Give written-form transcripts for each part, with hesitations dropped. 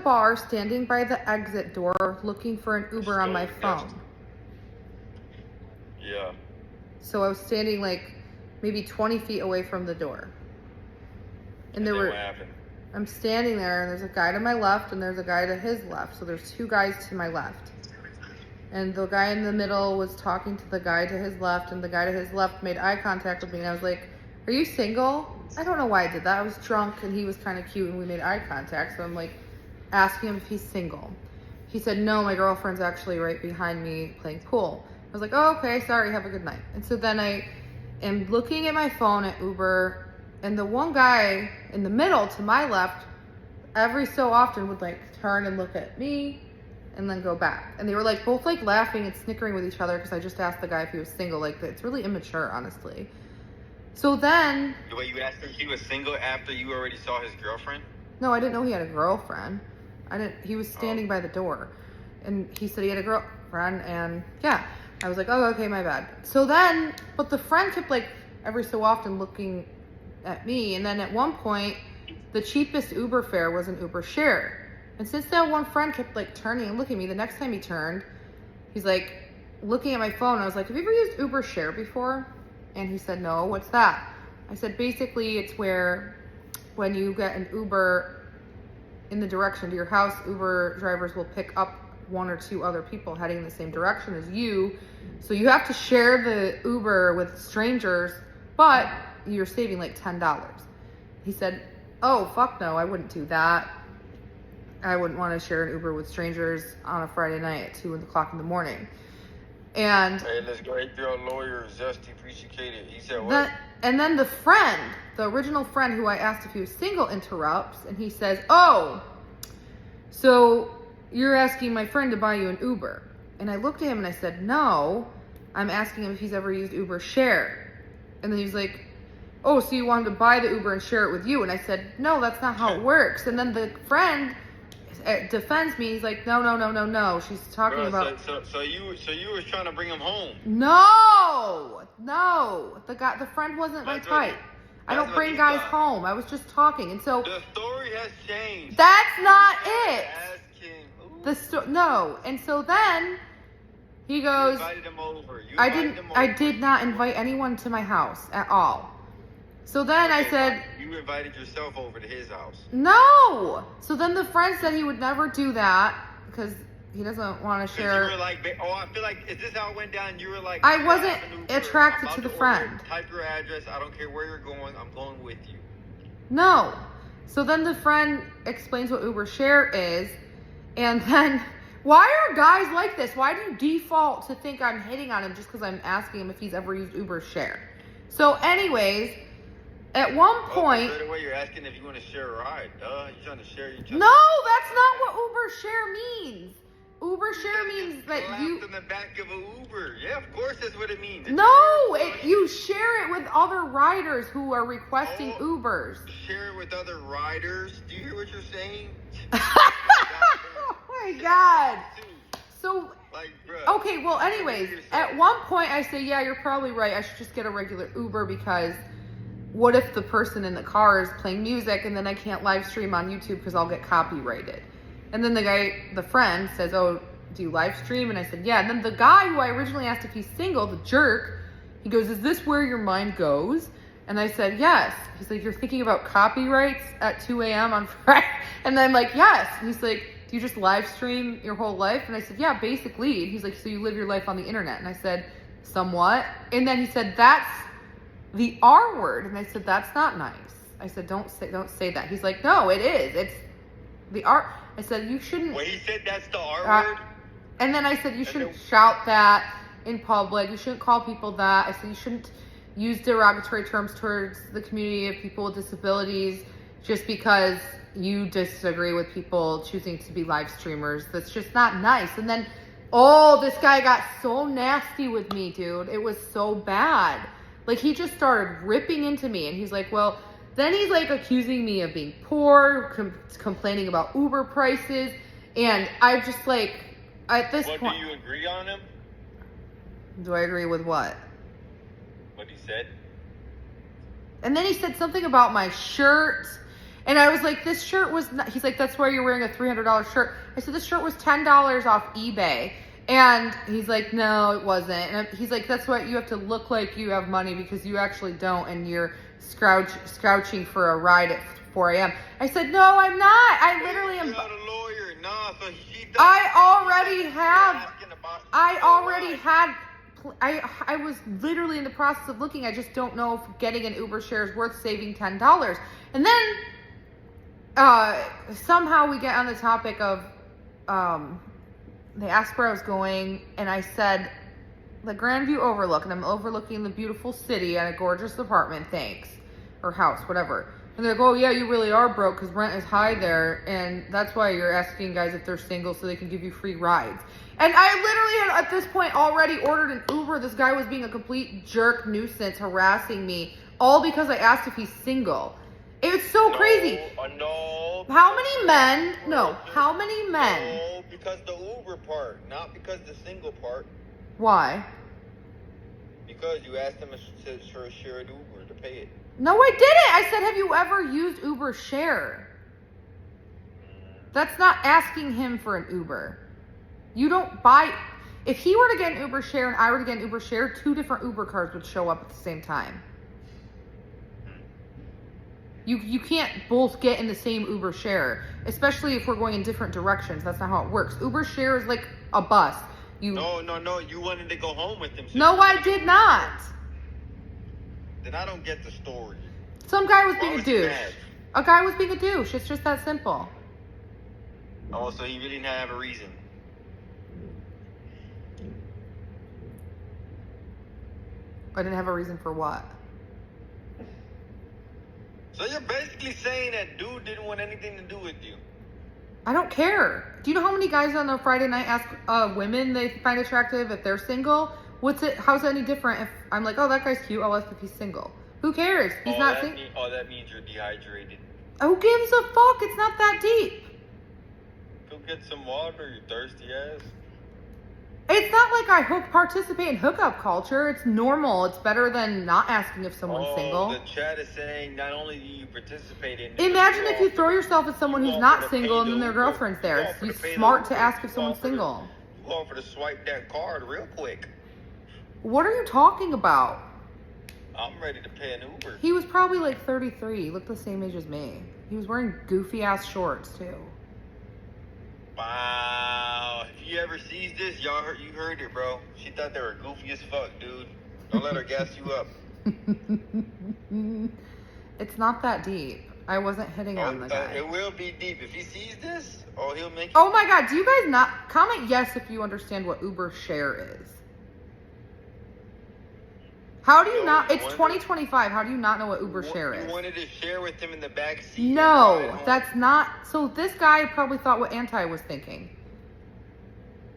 bar, standing by the exit door, looking for an Uber on my phone. Yeah. So I was standing like maybe 20 feet away from the door. And there were. What happened? I'm standing there, and there's a guy to my left, and there's a guy to his left. So there's two guys to my left. And the guy in the middle was talking to the guy to his left, and the guy to his left made eye contact with me. And I was like, "Are you single?" I don't know why I did that. I was drunk, and he was kind of cute, and we made eye contact. So I'm like asking him if he's single. He said, "No, my girlfriend's actually right behind me playing pool." I was like, "Oh, okay, sorry, have a good night." And so then I am looking at my phone at Uber, and the one guy in the middle to my left, every so often would like turn and look at me and then go back. And they were like both like laughing and snickering with each other because I just asked the guy if he was single. Like, it's really immature, honestly. So then... Wait, you asked him if he was single after you already saw his girlfriend? No, I didn't know he had a girlfriend. He was standing by the door. And he said he had a girlfriend, and yeah. I was like, oh, okay, my bad. So then, but the friend kept like every so often looking at me. And then at one point, the cheapest Uber fare was an Uber share. And since that one friend kept like turning and looking at me, the next time he turned, he's like looking at my phone. I was like, have you ever used Uber share before? And he said, no, what's that? I said, basically it's where when you get an Uber in the direction to your house, Uber drivers will pick up one or two other people heading in the same direction as you. So you have to share the Uber with strangers, but you're saving like $10. He said, oh, fuck no, I wouldn't do that. I wouldn't want to share an Uber with strangers on a Friday night at 2 o'clock in the morning. And hey, this great girl lawyer, Zesty, appreciate it. He said what? And then the friend, the original friend who I asked if he was single, interrupts, and he says, oh, so you're asking my friend to buy you an Uber. And I looked at him and I said, no, I'm asking him if he's ever used Uber share. And then he was like, oh, so you wanted to buy the Uber and share it with you? And I said, no, that's not how it works. And then the friend defends me. He's like, no. She's talking about. So you was trying to bring him home? No. The friend wasn't my type. I don't bring guys home. I was just talking, and so the story has changed. That's not it. No. And so then he goes. You invited him over. I did not invite anyone to my house at all. So then I said, you invited yourself over to his house. No. So then the friend said he would never do that because he doesn't want to share. You were like, oh, I feel like, is this how it went down? You were like, I wasn't attracted to the friend. Type your address. I don't care where you're going. I'm going with you. No. So then the friend explains what Uber share is. And then, why are guys like this? Why do you default to think I'm hitting on him just because I'm asking him if he's ever used Uber share? So anyways, at one point... Right away, you're asking if you want to share a ride. You're trying to share... No, that's not what Uber share means. Uber share means that you... in the back of an Uber. Yeah, of course that's what it means. You share it with other riders who are requesting Ubers. Share it with other riders? Do you hear what you're saying? Oh my God. So, like, bro, okay, well, anyways, at one point I say, yeah, you're probably right. I should just get a regular Uber because what if the person in the car is playing music and then I can't live stream on YouTube because I'll get copyrighted? And then the friend says, oh, do you live stream? And I said, yeah. And then the guy who I originally asked if he's single, the jerk, he goes, is this where your mind goes? And I said, yes. He's like, you're thinking about copyrights at 2 a.m. on Friday? And I'm like, yes. And he's like, do you just live stream your whole life? And I said, yeah, basically. And he's like, so you live your life on the internet? And I said, somewhat. And then he said, that's the R word. And I said, that's not nice. I said, don't say that. He's like, no, it is. It's the R. I said, you shouldn't. Wait, he said that's the R word? And then I said, you shouldn't shout that in public. You shouldn't call people that. I said, you shouldn't use derogatory terms towards the community of people with disabilities just because you disagree with people choosing to be live streamers. That's just not nice. And then, this guy got so nasty with me, dude. It was so bad. Like, he just started ripping into me. And he's like, well, then he's like accusing me of being poor, complaining about Uber prices. And I just like, at this point. Do you agree on him? Do I agree with what? What he said? And then he said something about my shirt. And I was like, this shirt was not, he's like, that's why you're wearing a $300 shirt. I said, this shirt was $10 off eBay. And he's like, no, it wasn't. And he's like, that's why you have to look like you have money because you actually don't. And you're scrouching for a ride at 4 a.m. I said, no, I'm not. I literally am. You're not a lawyer. Nah, so she does. I was literally in the process of looking. I just don't know if getting an Uber share is worth saving $10. And then somehow we get on the topic of, they asked where I was going, and I said, the Grandview Overlook, and I'm overlooking the beautiful city and a gorgeous apartment, thanks. Or house, whatever. And they're like, oh yeah, you really are broke because rent is high there, and that's why you're asking guys if they're single so they can give you free rides. And I literally had, at this point, already ordered an Uber. This guy was being a complete jerk nuisance, harassing me, all because I asked if he's single. It's so crazy. No. How many men? No. How many men? No, because the Uber part, not because the single part. Why? Because you asked them for a shared Uber to pay it. No, I didn't. I said, have you ever used Uber Share? That's not asking him for an Uber. You don't buy. If he were to get an Uber Share and I were to get an Uber Share, 2 different Uber cars would show up at the same time. You can't both get in the same Uber Share, especially if we're going in different directions. That's not how it works. Uber Share is like a bus. No. You wanted to go home with them. So no, I did not. Then I don't get the story. Some guy was being a douche. Mad? A guy was being a douche. It's just that simple. Oh, so he really didn't have a reason. I didn't have a reason for what? So you're basically saying that dude didn't want anything to do with you. I don't care. Do you know how many guys on a Friday night ask women they find attractive if they're single? How's it any different if I'm like, oh, that guy's cute, I'll ask if he's single. Who cares? He's not single. That means you're dehydrated. Who gives a fuck? It's not that deep. Go get some water, you thirsty ass. It's not like I participate in hookup culture. It's normal. It's better than not asking if someone's single. The chat is saying not only do you participate in. Imagine if you throw yourself at someone who's not single and then their girlfriend's there. It's smart to ask if someone's single. You offer to swipe that card real quick. What are you talking about? I'm ready to pay an Uber. He was probably like 33. He looked the same age as me. He was wearing goofy ass shorts too. Wow. If you ever sees this, you heard it, bro. She thought they were goofy as fuck, dude. Don't let her gas you up. It's not that deep. I wasn't hitting on the guy. It will be deep. If he sees this, he'll make Oh my god, do you guys not comment yes if you understand what Uber Share is? How do you not? It's 2025. How do you not know what Uber Share is? You wanted to share with him in the back seat. No, that's not. So this guy probably thought what Anti was thinking.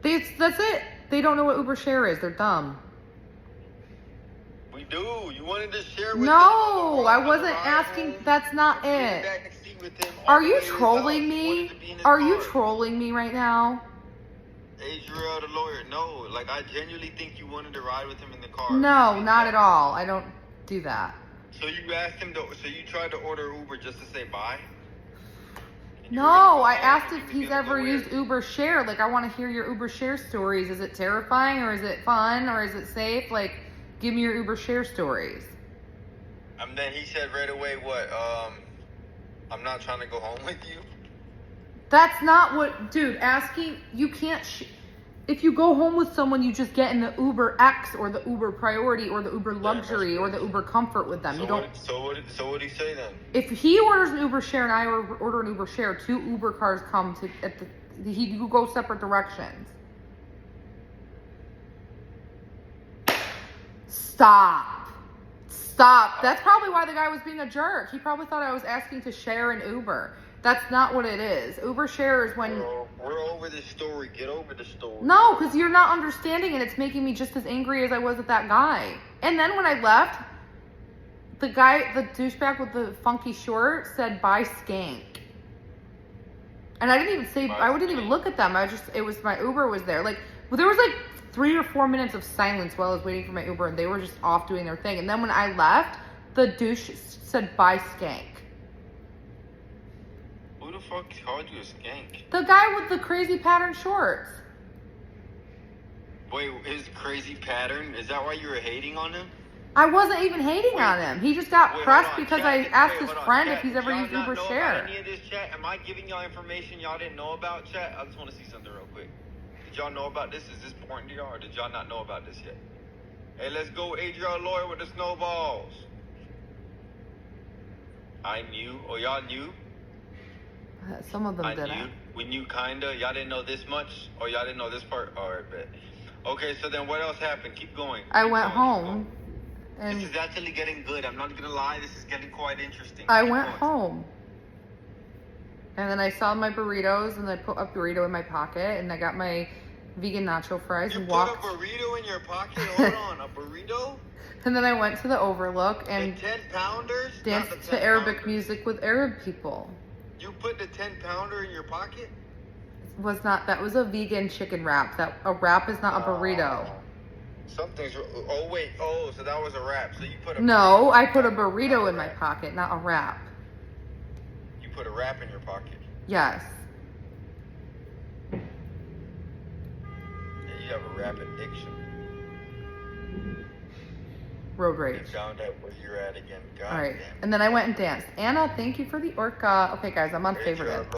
That's it. They don't know what Uber Share is. They're dumb. We do. You wanted to share with him. No, I wasn't asking. That's not it. Are you trolling me? Are you trolling me right now? Adriel, the lawyer. No, like I genuinely think you wanted to ride with him in the car. No, not at all. I don't do that. So you asked him to. So you tried to order Uber just to say bye? No, I asked if he's ever used Uber Share. Like, I want to hear your Uber Share stories. Is it terrifying or is it fun or is it safe? Like, give me your Uber Share stories. And then he said right away, what? I'm not trying to go home with you. That's not what, dude, asking, you can't, if you go home with someone, you just get in the Uber X or the Uber Priority or the Uber Luxury or the Uber Comfort with them. So what did he say then? If he orders an Uber Share and I order an Uber Share, 2 Uber cars come you go separate directions. Stop. That's probably why the guy was being a jerk. He probably thought I was asking to share an Uber. That's not what it is. Uber Share is when... We're over this story. Get over the story. No, because you're not understanding and it's making me just as angry as I was at that guy. And then when I left, the douchebag with the funky short said, bye skank. And I didn't even say, I wouldn't even look at them. It was my Uber was there. Like, there was like 3 or 4 minutes of silence while I was waiting for my Uber and they were just off doing their thing. And then when I left, the douche said, bye skank. fuck called you a skank? The guy with the crazy pattern shorts. Wait, his crazy pattern? Is that why you were hating on him? I wasn't even hating on him. He just got pressed hold on, because chat. I asked his Hold on, friend chat. if he's ever Did y'all used not Uber know Share. about any of this, chat? Am I giving y'all information y'all didn't know about, chat? I just want to see something real quick. Did y'all know about this? Is this important to y'all, or did y'all not know about this yet? Hey, let's go, Adrian Lawyer with the snowballs. I knew. Oh, y'all knew? Some of them I didn't. knew. We knew kinda. Y'all didn't know this much? Or y'all didn't know this part? Alright, bet. Okay, so then what else happened? Keep going. I Keep went going, home. And This is actually getting good. I'm not gonna lie. This is getting quite interesting. I Keep went going. home. And then I saw my burritos and I put a burrito in my pocket and I got my vegan nacho fries You and put a walked. burrito in your pocket? Hold on, a burrito? And then I went to the Overlook and The 10 pounders? danced Not the to 10 Arabic pounders. music with Arab people. You put the 10 pounder in your pocket? That was a vegan chicken wrap. That a wrap is not a burrito. Something's. Oh, wait. Oh, so that was a wrap. So you put a. No, burrito I put a in your pocket, burrito not in my wrap. pocket, not a wrap. You put a wrap in your pocket. Yes. Yeah, you have a rap addiction. Road You rage. found out where you're at again. God All right. damn. And then I went and danced. Anna, thank you for the orca. Okay, guys, I'm on Great favorite. job, bro.